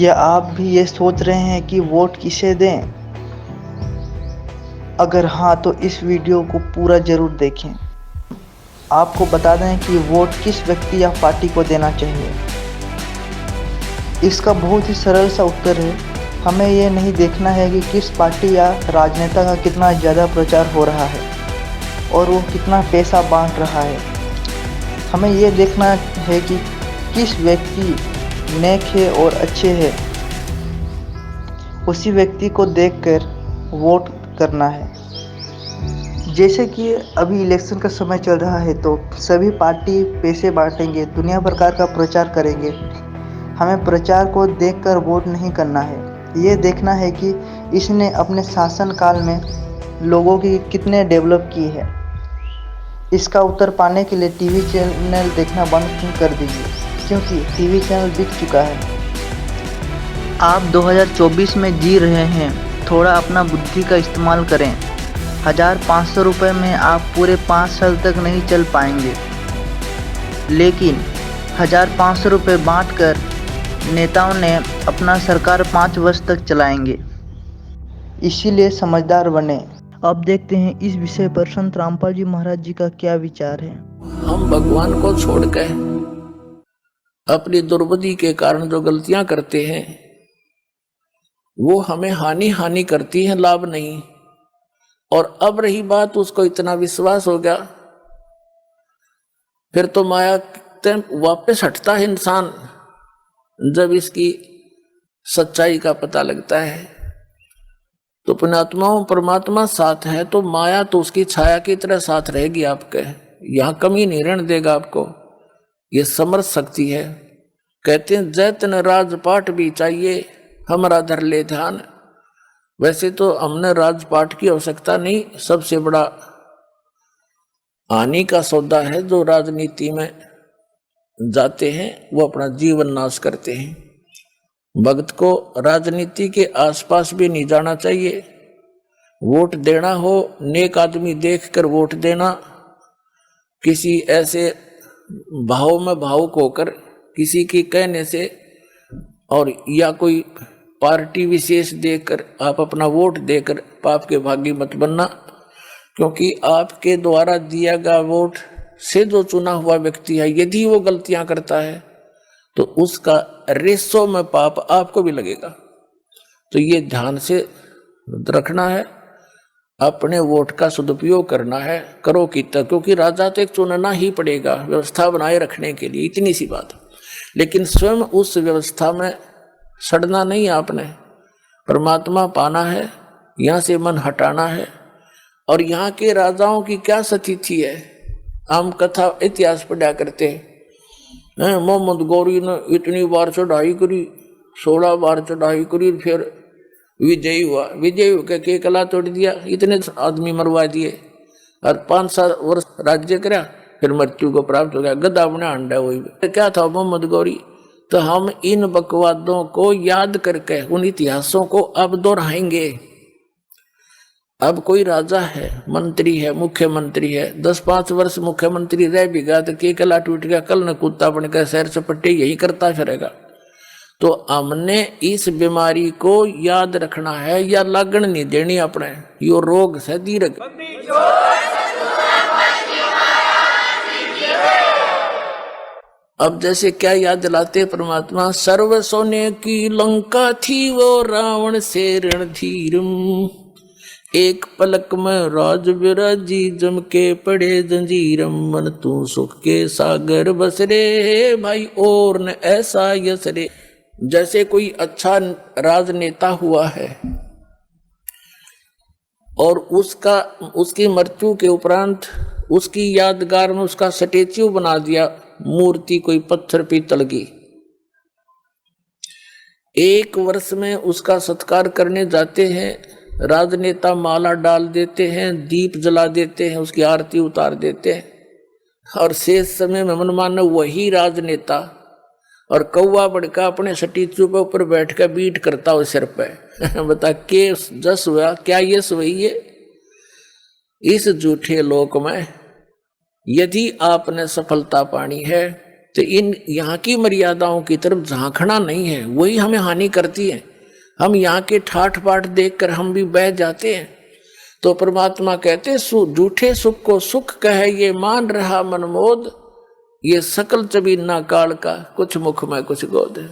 क्या आप भी ये सोच रहे हैं कि वोट किसे दें? अगर हाँ तो इस वीडियो को पूरा ज़रूर देखें। आपको बता दें कि वोट किस व्यक्ति या पार्टी को देना चाहिए। इसका बहुत ही सरल सा उत्तर है। हमें ये नहीं देखना है कि किस पार्टी या राजनेता का कितना ज़्यादा प्रचार हो रहा है और वो कितना पैसा बांट रहा है। हमें ये देखना है कि किस व्यक्ति नेक है और अच्छे हैं। उसी व्यक्ति को देखकर वोट करना है। जैसे कि अभी इलेक्शन का समय चल रहा है तो सभी पार्टी पैसे बांटेंगे, दुनिया प्रकार का प्रचार करेंगे। हमें प्रचार को देखकर वोट नहीं करना है, ये देखना है कि इसने अपने शासन काल में लोगों की कितने डेवलप की है। इसका उत्तर पाने के लिए टीवी चैनल देखना बंद कर दीजिए, क्योंकि टीवी चैनल बिक चुका है। आप 2024 में जी रहे हैं, थोड़ा अपना बुद्धि का इस्तेमाल करें। 1500 रुपये में आप पूरे 5 साल तक नहीं चल पाएंगे, लेकिन 1500 रुपये बाँट कर नेताओं ने अपना सरकार 5 वर्ष तक चलाएंगे। इसीलिए समझदार बने। अब देखते हैं इस विषय पर संत रामपाल जी महाराज जी का क्या विचार है। हम भगवान को छोड़कर अपनी दुर्बुद्धि के कारण जो गलतियां करते हैं वो हमें हानि करती है, लाभ नहीं। और अब रही बात, उसको इतना विश्वास हो गया, फिर तो माया वापस हटता है इंसान जब इसकी सच्चाई का पता लगता है। तो पुण्यात्माओं, परमात्मा साथ है तो माया तो उसकी छाया की तरह साथ रहेगी आपके, यहां कमी नहीं रहने देगा आपको। ये समझ सकती है। कहते हैं जैतन राजपाट भी चाहिए, हमारा धर ले ध्यान। वैसे तो हमने राजपाट की आवश्यकता नहीं, सबसे बड़ा हानि का सौदा है जो राजनीति में जाते हैं, वो अपना जीवन नाश करते हैं। भक्त को राजनीति के आसपास भी नहीं जाना चाहिए। वोट देना हो, नेक आदमी देखकर वोट देना, किसी ऐसे भाव में भावुक होकर किसी के कहने से और या कोई पार्टी विशेष देकर आप अपना वोट देकर पाप के भागी मत बनना। क्योंकि आपके द्वारा दिया गया वोट से जो चुना हुआ व्यक्ति है, यदि वो गलतियां करता है तो उसका रेसों में पाप आपको भी लगेगा। तो ये ध्यान से रखना है, अपने वोट का सदुपयोग करना है, करो कितना, क्योंकि राजा तो एक चुनना ही पड़ेगा व्यवस्था बनाए रखने के लिए, इतनी सी बात। लेकिन स्वयं उस व्यवस्था में सड़ना नहीं, आपने परमात्मा पाना है, यहाँ से मन हटाना है। और यहाँ के राजाओं की क्या स्थिति है, हम कथा इतिहास पढ़ा करते हैं। मोहम्मद गौरी ने इतनी बार चढ़ाई करी, 16 बार चढ़ाई करी, फिर विजयी हुआ, विजयी होकर के कला तोड़ दिया, इतने आदमी मरवा दिए और 5-7 वर्ष राज्य करा, फिर मृत्यु को प्राप्त हो गया, गधा बना अंडा। वही क्या था मोहम्मद गौरी। तो हम इन बकवादों को याद करके उन इतिहासों को अब दोहराएंगे। अब कोई राजा है, मंत्री है, मुख्यमंत्री है, 10-5 वर्ष मुख्यमंत्री रह भी गया तो के कला टूट गया, कल न कुत्ता बनकर सैर सपट्टे यही करता फिरेगा। तो हमने इस बीमारी को याद रखना है या लगन नहीं देनी अपने, यो रोग से दीर्घ। अब जैसे क्या याद दिलाते परमात्मा, सर्व सोने की लंका थी वो रावण से रणधीरम, एक पलक में राज विराजी जम के पड़े जंजीरम, मन तू सुख के सागर बस रे भाई और न ऐसा यस रे। जैसे कोई अच्छा राजनेता हुआ है और उसकी मृत्यु के उपरांत उसकी यादगार में उसका स्टेच्यू बना दिया, मूर्ति कोई पत्थर पीतल की। 1 वर्ष में उसका सत्कार करने जाते हैं, राजनेता माला डाल देते हैं, दीप जला देते हैं, उसकी आरती उतार देते हैं। और शेष समय में मनमाना वही राजनेता और कौवा बड़का अपने स्टेच्यू पे ऊपर बैठ कर बीट करता हो सिर पे। बता के जस हुआ, क्या ये सही है? इस झूठे लोक में यदि आपने सफलता पानी है तो इन यहाँ की मर्यादाओं की तरफ झांकना नहीं है, वही हमें हानि करती है। हम यहाँ के ठाठ बाट देखकर हम भी बह जाते हैं। तो परमात्मा कहते झूठे सुख को सुख कहे ये मान रहा मनमोद, ये सकल चबीना काल का कुछ मुख में कुछ गोद है।